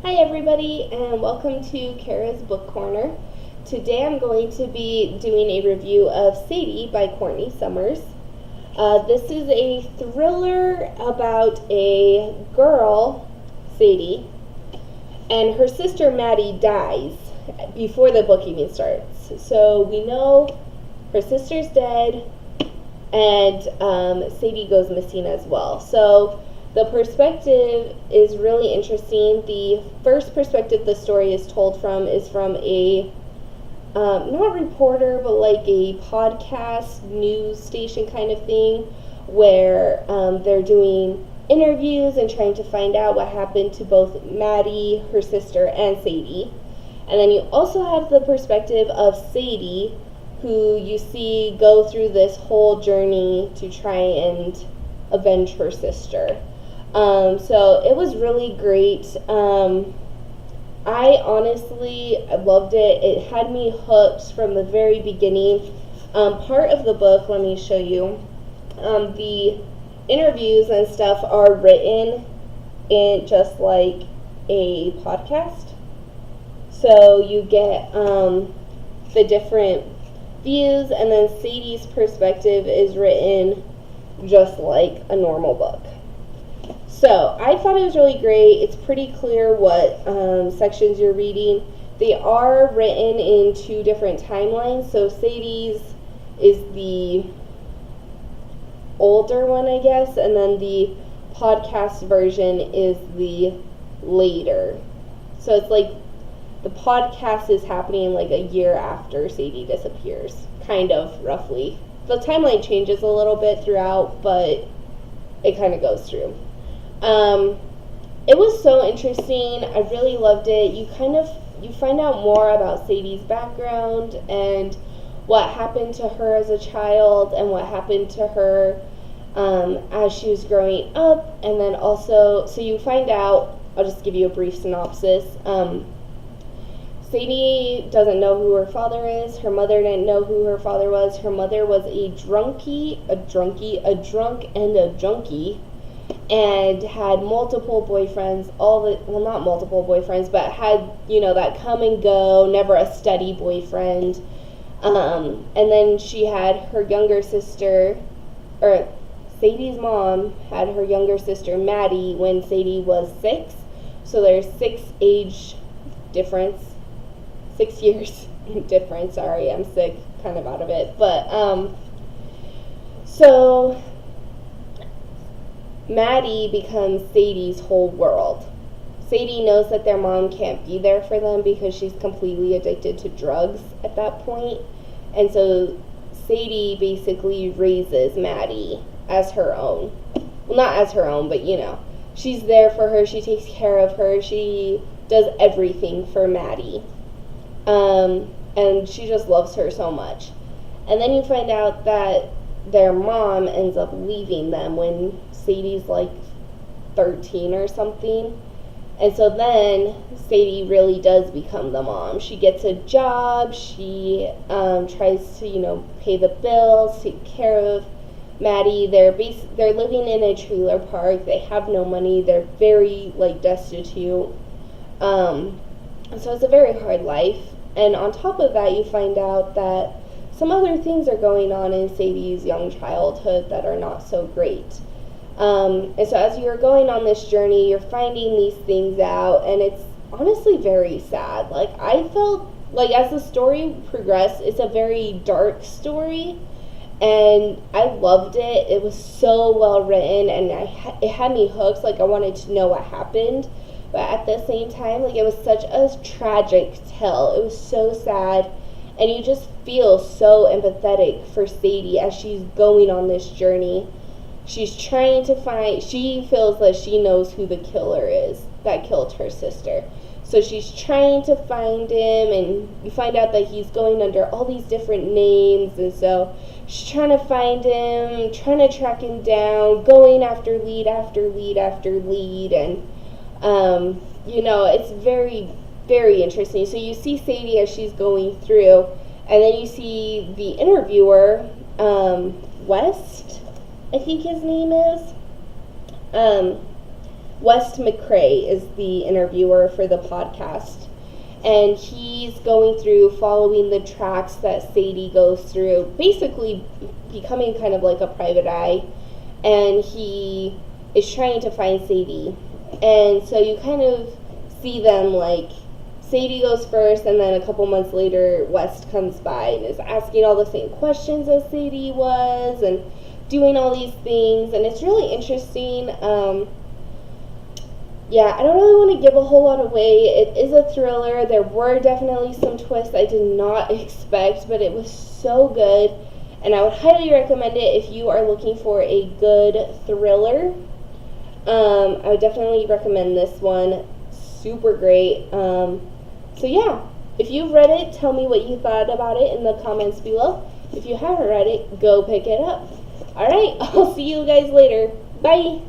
Hi everybody, and welcome to Kara's Book Corner. Today I'm going to be doing a review of Sadie by Courtney Summers. This is a thriller about a girl, Sadie, and her sister Maddie dies before the book even starts. So we know her sister's dead, and Sadie goes missing as well. So the perspective is really interesting. The first perspective the story is told from is from a, not reporter, but like a podcast news station kind of thing, where they're doing interviews and trying to find out what happened to both Maddie, her sister, and Sadie. And then you also have the perspective of Sadie, who you see go through this whole journey to try and avenge her sister. So it was really great. I honestly loved it. It had me hooked from the very beginning. Part of the book, let me show you, the interviews and stuff are written in just like a podcast. So you get the different views, and then Sadie's perspective is written just like a normal book. So I thought it was really great. It's pretty clear what sections you're reading. They are written in two different timelines. So Sadie's is the older one, I guess, and then the podcast version is the later. So it's like the podcast is happening like a year after Sadie disappears, kind of, roughly. The timeline changes a little bit throughout, but it kind of goes through. It was so interesting. I really loved it. You find out more about Sadie's background and what happened to her as a child and what happened to her as she was growing up. And then also, so you find out, I'll just give you a brief synopsis. Sadie doesn't know who her father is. Her mother didn't know who her father was. Her mother was a drunk and a junkie, and had multiple boyfriends, not multiple boyfriends, but had, that come and go, never a steady boyfriend. And then she had her younger sister, or Sadie's mom had her younger sister Maddie when Sadie was 6. So there's 6 years difference. Sorry, I'm sick, kind of out of it. But, so Maddie becomes Sadie's whole world. Sadie knows that their mom can't be there for them because she's completely addicted to drugs at that point. And so Sadie basically raises Maddie as her own. Well, not as her own, but she's there for her. She takes care of her. She does everything for Maddie. And she just loves her so much. And then you find out that their mom ends up leaving them when Sadie's like 13 or something. And so then Sadie really does become the mom. She gets a job. She tries to, pay the bills, take care of Maddie. They're living in a trailer park. They have no money. They're very destitute. So it's a very hard life. And on top of that, you find out that some other things are going on in Sadie's young childhood that are not so great. And so as you're going on this journey, you're finding these things out, and it's honestly very sad. I felt like as the story progressed, it's a very dark story, and I loved it. It was so well written, and it had me hooked. I wanted to know what happened, but at the same time, it was such a tragic tale. It was so sad, and you just feel so empathetic for Sadie as she's going on this journey. She's trying to she feels that she knows who the killer is that killed her sister. So she's trying to find him, and you find out that he's going under all these different names, and so she's trying to find him, trying to track him down, going after lead after lead after lead, and it's very, very interesting. So you see Sadie as she's going through, and then you see the interviewer, West, I think his name is. West McCrae is the interviewer for the podcast. And he's going through following the tracks that Sadie goes through, basically becoming kind of like a private eye. And he is trying to find Sadie. And so you kind of see them, like, Sadie goes first, and then a couple months later, West comes by and is asking all the same questions as Sadie was, and doing all these things. And it's really interesting. Yeah, I don't really want to give a whole lot away. It is a thriller. There were definitely some twists I did not expect, but it was so good. And I would highly recommend it if you are looking for a good thriller. I would definitely recommend this one. Super great. So yeah, if you've read it, tell me what you thought about it in the comments below. If you haven't read it, go pick it up. Alright, I'll see you guys later. Bye!